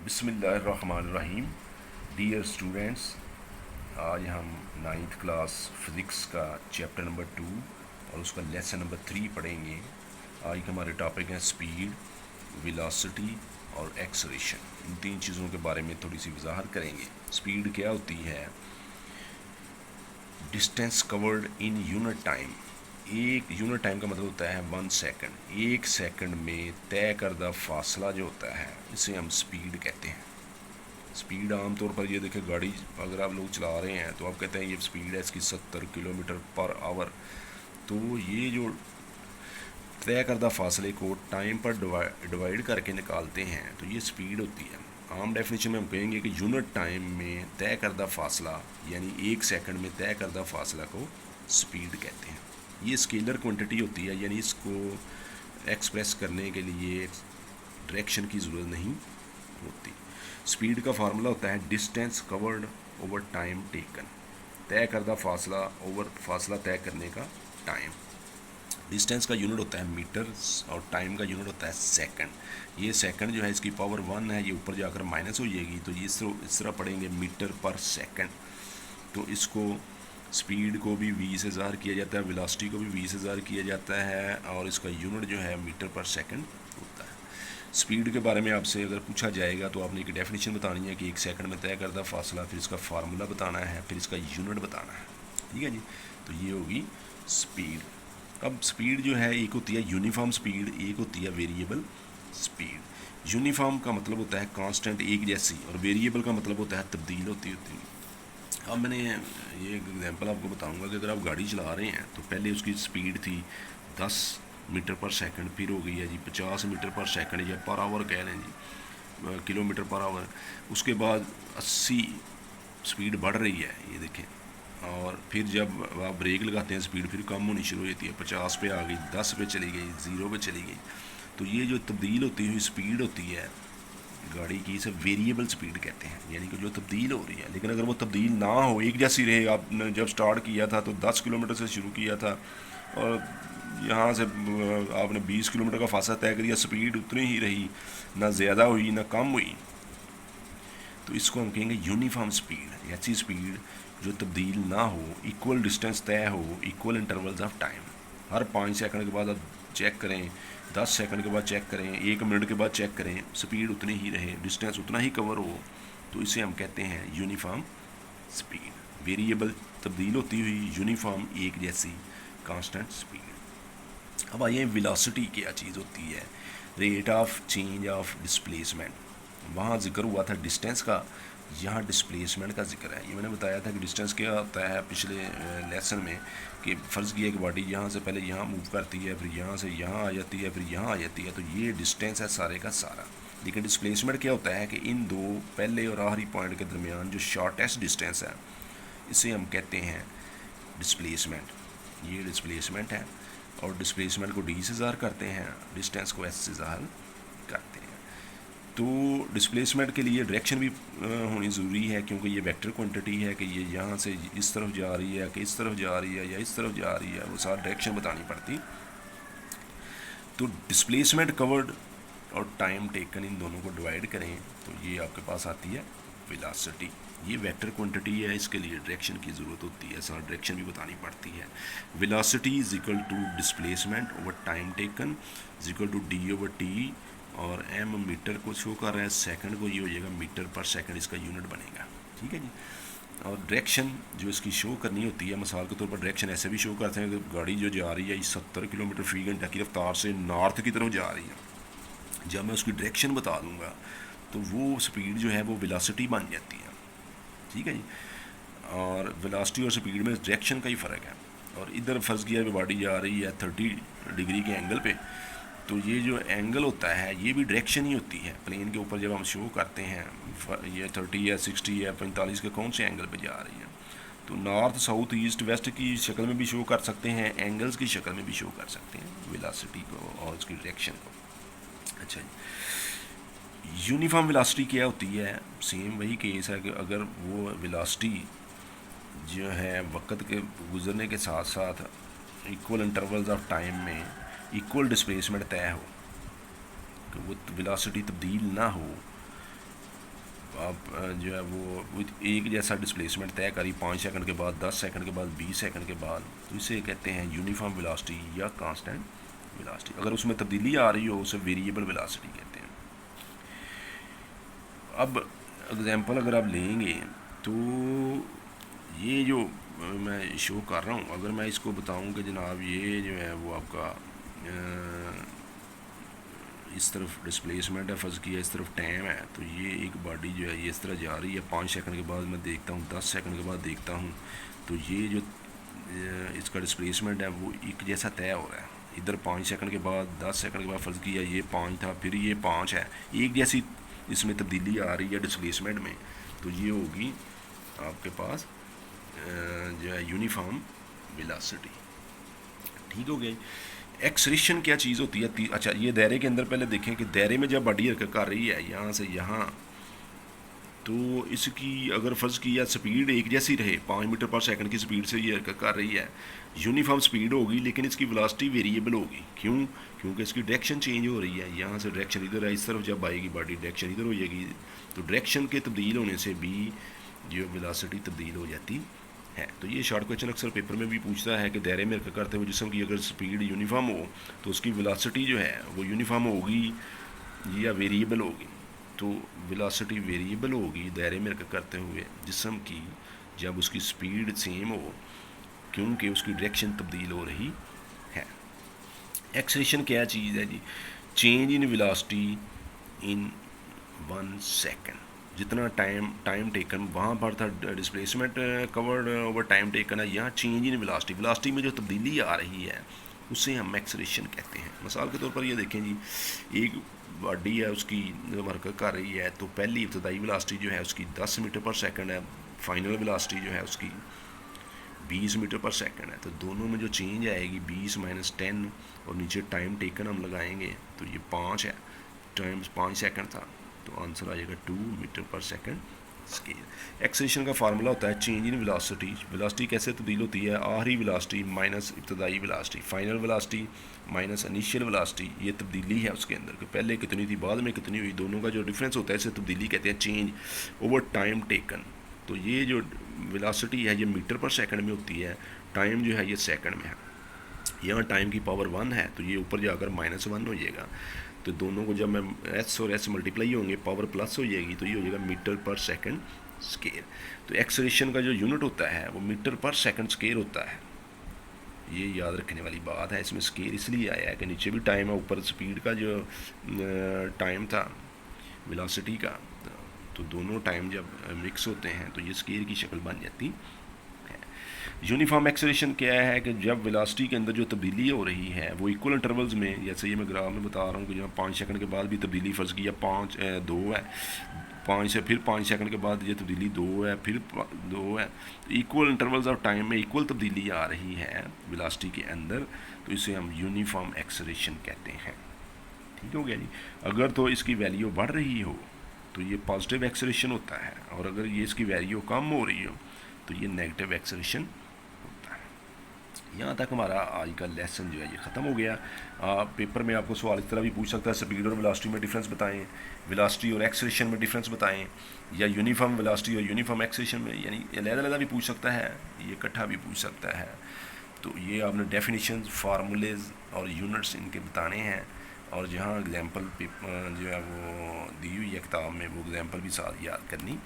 بسم اللہ الرحمن الرحیم. ڈیئر اسٹوڈینٹس، آج ہم 9th کلاس فزکس کا چیپٹر نمبر 2 اور اس کا لیسن نمبر 3 پڑھیں گے. آج کے ہمارے ٹاپک ہیں اسپیڈ، ویلاسٹی اور ایکسلیریشن. ان تین چیزوں کے بارے میں تھوڑی سی وضاحت کریں گے. اسپیڈ کیا ہوتی ہے؟ ڈسٹینس کورڈ ان یونٹ ٹائم. ایک یونٹ ٹائم کا مطلب ہوتا ہے 1 سیکنڈ. ایک سیکنڈ میں طے کردہ فاصلہ جو ہوتا ہے اسے ہم اسپیڈ کہتے ہیں. اسپیڈ عام طور پر یہ دیکھیں، گاڑی اگر آپ لوگ چلا رہے ہیں تو آپ کہتے ہیں یہ اسپیڈ ہے اس کی 70 کلومیٹر پر آور. تو یہ جو طے کردہ فاصلے کو ٹائم پر ڈیوائڈ کر کے نکالتے ہیں تو یہ اسپیڈ ہوتی ہے. عام ڈیفینیشن میں ہم کہیں گے کہ یونٹ ٹائم میں طے کردہ فاصلہ یعنی ایک سیکنڈ میں طے کردہ فاصلہ کو اسپیڈ کہتے ہیں. یہ اسکیلر کوانٹٹی ہوتی ہے، یعنی اس کو ایکسپریس کرنے کے لیے ڈائریکشن کی ضرورت نہیں ہوتی. اسپیڈ کا فارمولا ہوتا ہے distance covered over time taken. طے کردہ فاصلہ اوور فاصلہ طے کرنے کا ٹائم. ڈسٹینس کا یونٹ ہوتا ہے میٹرز اور ٹائم کا یونٹ ہوتا ہے سیکنڈ. یہ سیکنڈ جو ہے اس کی پاور 1 ہے، یہ اوپر جا کر مائنس ہو جائے گی تو یہ اس طرح پڑھیں گے میٹر پر سیکنڈ. تو اس کو اسپیڈ کو بھی 20,000 کیا جاتا ہے، ویلاسٹی کو بھی 20,000 کیا جاتا ہے اور اس کا یونٹ جو ہے میٹر پر سیکنڈ ہوتا ہے. اسپیڈ کے بارے میں آپ سے اگر پوچھا جائے گا تو آپ نے ایک ڈیفینیشن بتانی ہے کہ ایک سیکنڈ میں طے کردہ فاصلہ، پھر اس کا فارمولا بتانا ہے، پھر اس کا یونٹ بتانا ہے. ٹھیک ہے جی. تو یہ ہوگی اسپیڈ. اب اسپیڈ جو ہے ایک ہوتی ہے یونیفارم اسپیڈ، ایک ہوتی ہے ویریبل اسپیڈ. یونیفارم کا مطلب ہوتا ہے کانسٹنٹ، ایک جیسی، اور ویریبل کا مطلب ہوتا ہے تبدیل ہوتی ہے. اب میں نے یہ ایک ایگزامپل آپ کو بتاؤں گا کہ اگر آپ گاڑی چلا رہے ہیں تو پہلے اس کی اسپیڈ تھی 10 میٹر پر سیکنڈ، پھر ہو گئی ہے جی 50 میٹر پر سیکنڈ یا پر آور کہہ لیں جی، کلو میٹر پر آور. اس کے بعد 80 اسپیڈ بڑھ رہی ہے، یہ دیکھیں. اور پھر جب آپ بریک لگاتے ہیں اسپیڈ پھر کم ہونی شروع ہوتی ہے، 50 پہ آ گئی، 10 پہ چلی گئی، 0 پہ چلی گئی. تو یہ جو تبدیل ہوتی ہوئی اسپیڈ ہوتی ہے گاڑی کی، اسے ویریبل اسپیڈ کہتے ہیں، یعنی کہ جو تبدیل ہو رہی ہے. لیکن اگر وہ تبدیل نہ ہو، ایک جیسی رہے، آپ نے جب سٹارٹ کیا تھا تو 10 کلومیٹر سے شروع کیا تھا اور یہاں سے آپ نے 20 کلومیٹر کا فاصلہ طے کر دیا، اسپیڈ اتنی ہی رہی، نہ زیادہ ہوئی نہ کم ہوئی، تو اس کو ہم کہیں گے یونیفارم اسپیڈ. ایسی اسپیڈ جو تبدیل نہ ہو، ایکول ڈسٹینس طے ہو، ایکول انٹرولز آف ٹائم. ہر 5 سیکنڈ کے بعد آپ چیک کریں، 10 سیکنڈ کے بعد چیک کریں، 1 منٹ کے بعد چیک کریں، اسپیڈ اتنی ہی رہے، ڈسٹینس اتنا ہی کور ہو، تو اسے ہم کہتے ہیں یونیفارم اسپیڈ. ویریبل تبدیل ہوتی ہوئی، یونیفارم ایک جیسی کانسٹنٹ اسپیڈ. اب آئیے ویلاسٹی کیا چیز ہوتی ہے؟ Rate of change of displacement. وہاں ذکر ہوا تھا ڈسٹینس کا، یہاں ڈسپلیسمنٹ کا ذکر ہے. یہ میں نے بتایا تھا کہ ڈسٹینس کیا ہوتا ہے پچھلے لیسن میں، کہ فرض کیا کہ باڈی یہاں سے پہلے یہاں موو کرتی ہے، پھر یہاں سے یہاں آ جاتی ہے، پھر یہاں آ جاتی ہے، تو یہ ڈسٹینس ہے سارے کا سارا. لیکن ڈسپلیسمنٹ کیا ہوتا ہے کہ ان دو پہلے اور آخری پوائنٹ کے درمیان جو شارٹیسٹ ڈسٹینس ہے اسے ہم کہتے ہیں ڈسپلیسمنٹ. یہ ڈسپلیسمنٹ ہے اور ڈسپلیسمنٹ کو ڈی سے ظاہر کرتے ہیں، ڈسٹینس کو ایس سے ظاہر کرتے ہیں. تو ڈسپلیسمنٹ کے لیے ڈائریکشن بھی ہونی ضروری ہے، کیونکہ یہ ویکٹر کوانٹٹی ہے کہ یہ یہاں سے اس طرف جا رہی ہے کہ اس طرف جا رہی ہے یا اس طرف جا رہی ہے، وہ ساری ڈائریکشن بتانی پڑتی. تو ڈسپلیسمنٹ کورڈ اور ٹائم ٹیکن، ان دونوں کو ڈیوائڈ کریں تو یہ آپ کے پاس آتی ہے ویلاسٹی. یہ ویکٹر کوانٹٹی ہے، اس کے لیے ڈائریکشن کی ضرورت ہوتی ہے، ساری ڈائریکشن بھی بتانی پڑتی ہے. Velocity is equal to displacement over time taken is equal to d over t, اور ایم میٹر کو شو کر رہا ہے، سیکنڈ کو یہ ہو جائے گا میٹر پر سیکنڈ، اس کا یونٹ بنے گا. ٹھیک ہے جی. اور ڈائریکشن جو اس کی شو کرنی ہوتی ہے، مثال کے طور پر ڈائریکشن ایسے بھی شو کرتے ہیں کہ گاڑی جو جا رہی ہے یہ 70 کلومیٹر فی گھنٹہ کی رفتار سے نارتھ کی طرف جا رہی ہے. جب میں اس کی ڈائریکشن بتا دوں گا تو وہ اسپیڈ جو ہے وہ ویلاسٹی بن جاتی ہے. ٹھیک ہے جی. اور ویلاسٹی اور اسپیڈ میں ڈائریکشن کا ہی فرق ہے. اور ادھر فرض کیا کہ گاڑی جا رہی ہے 30 ڈگری کے اینگل پہ، تو یہ جو اینگل ہوتا ہے یہ بھی ڈائریکشن ہی ہوتی ہے. پلین کے اوپر جب ہم شو کرتے ہیں یہ 30 ہے، 60 ہے، 45 کے کون سے اینگل پہ جا رہی ہے، تو نارتھ ساؤتھ ایسٹ ویسٹ کی شکل میں بھی شو کر سکتے ہیں، اینگلز کی شکل میں بھی شو کر سکتے ہیں ویلاسٹی کو اور اس کی ڈائریکشن کو. اچھا جی. یونیفارم ویلاسٹی کیا ہوتی ہے؟ سیم وہی کیس ہے کہ اگر وہ ویلاسٹی جو ہے وقت کے گزرنے کے ساتھ ساتھ ایکول انٹرولز آف ٹائم میں ایکول ڈسپلیسمنٹ طے ہو، کہ وہ ویلاسٹی تبدیل نہ ہو، آپ جو ہے وہ ایک جیسا ڈسپلیسمنٹ طے کری 5 سیکنڈ کے بعد، 10 سیکنڈ کے بعد، 20 سیکنڈ کے بعد، تو اسے کہتے ہیں یونیفارم ویلاسٹی یا کانسٹنٹ ویلاسٹی. اگر اس میں تبدیلی آ رہی ہو اسے ویریبل ویلاسٹی کہتے ہیں. اب اگزامپل اگر آپ لیں گے تو یہ جو میں شو کر رہا ہوں، اگر میں اس کو بتاؤں کہ جناب یہ جو ہے وہ آپ کا اس طرف ڈسپلیسمنٹ ہے فرض کیا، اس طرف ٹائم ہے، تو یہ ایک باڈی جو ہے یہ اس طرح جا رہی ہے. 5 سیکنڈ کے بعد میں دیکھتا ہوں، 10 سیکنڈ کے بعد دیکھتا ہوں، تو یہ جو اس کا ڈسپلیسمنٹ ہے وہ ایک جیسا طے ہو رہا ہے. ادھر 5 سیکنڈ کے بعد، 10 سیکنڈ کے بعد فرض کیا یہ 5 تھا، پھر یہ 5 ہے، ایک جیسی اس میں تبدیلی آ رہی ہے ڈسپلیسمنٹ میں، تو یہ ہوگی آپ کے پاس جو ہے یونیفارم ویلاسٹی. ٹھیک ہو گیا. ایکسریشن کیا چیز ہوتی ہے؟ اچھا یہ دائرے کے اندر پہلے دیکھیں کہ دائرے میں جب باڈی حرکت کر رہی ہے یہاں سے یہاں، تو اس کی اگر فرض کیا سپیڈ ایک جیسی رہے، 5 میٹر پر سیکنڈ کی سپیڈ سے یہ حرکت کر رہی ہے، یونیفارم سپیڈ ہوگی، لیکن اس کی ویلاسٹی ویریبل ہوگی. کیوں؟ کیونکہ اس کی ڈائریکشن چینج ہو رہی ہے. یہاں سے ڈائریکشن ادھر ہے، اس طرف جب آئے گی باڈی ڈائریکشن ادھر ہو جائے گی، تو ڈائریکشن کے تبدیل ہونے سے بھی جو ویلاسٹی تبدیل ہو جاتی ہے. تو یہ شارٹ کویشچن اکثر پیپر میں بھی پوچھتا ہے کہ دائرے میں حرکت کرتے ہوئے جسم کی اگر سپیڈ یونیفارم ہو تو اس کی ویلاسٹی جو ہے وہ یونیفارم ہوگی یا ویریبل ہوگی. تو ویلاسٹی ویریبل ہوگی دائرے میں حرکت کرتے ہوئے جسم کی جب اس کی سپیڈ سیم ہو، کیونکہ اس کی ڈائریکشن تبدیل ہو رہی ہے. ایکسریشن کیا چیز ہے جی؟ Change in velocity in 1 second. جتنا ٹائم ٹیکن وہاں پر تھا displacement covered over time taken ہے، یہاں چینج ان ویلاسٹی، ویلاسٹی میں جو تبدیلی آ رہی ہے اسے ہم ایکسریشن کہتے ہیں. مثال کے طور پر یہ دیکھیں جی، ایک باڈی ہے اس کی حرکت کر رہی ہے، تو پہلی ابتدائی ویلاسٹی جو ہے اس کی 10 میٹر پر سیکنڈ ہے، فائنل ویلاسٹی جو ہے اس کی 20 میٹر پر سیکنڈ ہے. تو دونوں میں جو چینج آئے گی 20 - 10 اور نیچے ٹائم ٹیکن ہم لگائیں گے تو یہ 5 ہے، ٹائم 5 سیکنڈ تھا، تو آنسر آ جائے گا 2 میٹر پر سیکنڈ اسکیئر. ایکسریشن کا فارمولا ہوتا ہے چینج ان ویلاسٹی. ویلاسٹی کیسے تبدیل ہوتی ہے؟ آخری ویلاسٹی مائنس ابتدائی velocity, final velocity minus initial velocity. یہ تبدیلی ہے اس کے اندر کہ پہلے کتنی تھی بعد میں کتنی ہوئی، دونوں کا جو ڈفرینس ہوتا ہے اسے تبدیلی کہتے ہیں، چینج اوور ٹائم ٹیکن. تو یہ جو ویلاسٹی ہے یہ میٹر پر سیکنڈ میں ہوتی ہے، ٹائم جو ہے یہ سیکنڈ میں ہے. یہاں ٹائم کی پاور 1 ہے تو یہ اوپر جا کر -1 ہو جائے گا. تو دونوں کو جب میں ایس اور ایس ملٹیپلائی ہوں گے پاور پلس ہو جائے گی، تو یہ ہو جائے گا میٹر پر سیکنڈ اسکیئر. تو ایکسریشن کا جو یونٹ ہوتا ہے وہ میٹر پر سیکنڈ اسکیئر ہوتا ہے. یہ یاد رکھنے والی بات ہے. اس میں اسکیئر اس لیے آیا ہے کہ نیچے بھی ٹائم ہے، اوپر سپیڈ کا جو ٹائم تھا ویلاسٹی کا، تو دونوں ٹائم جب مکس ہوتے ہیں تو یہ اسکیئر کی شکل بن جاتی ہے. یونیفارم ایکسریشن کیا ہے کہ جب ویلاسٹی کے اندر جو تبدیلی ہو رہی ہے وہ ایکول انٹرولز میں، جیسے یہ میں گراف میں بتا رہا ہوں کہ جہاں 5 سیکنڈ کے بعد بھی تبدیلی فرض کیا 2 ہے، 5 سے پھر 5 سیکنڈ کے بعد یہ تبدیلی 2 ہے، پھر 2 ہے، تو ایکول انٹرولز آف ٹائم میں ایکول تبدیلی آ رہی ہے ویلاسٹی کے اندر، تو اسے ہم یونیفارم ایکسریشن کہتے ہیں. ٹھیک ہو گیا جی. اگر تو اس کی ویلیو بڑھ رہی ہو تو یہ پازیٹیو ایکسریشن ہوتا ہے، اور اگر یہ اس کی ویلیو کم ہو رہی ہو تو یہ نیگیٹو ایکسریشن ہوتا ہے. یہاں تک ہمارا آج کا لیسن جو ہے یہ ختم ہو گیا. پیپر میں آپ کو سوال اس طرح بھی پوچھ سکتا ہے سپیڈ اور ویلاسٹی میں ڈفرینس بتائیں، ویلاسٹی اور ایکسریشن میں ڈفرینس بتائیں، یا یونیفارم ویلاسٹی اور یونیفارم ایکسریشن میں، یعنی علیحدہ بھی پوچھ سکتا ہے، یہ اکٹھا بھی پوچھ سکتا ہے. تو یہ آپ نے ڈیفینیشنز، فارمولیز اور یونٹس ان کے بتانے ہیں، اور جہاں اگزامپل جو ہے وہ دی ہوئی ہے کتاب میں وہ اگزامپل بھی ساتھ یاد کرنی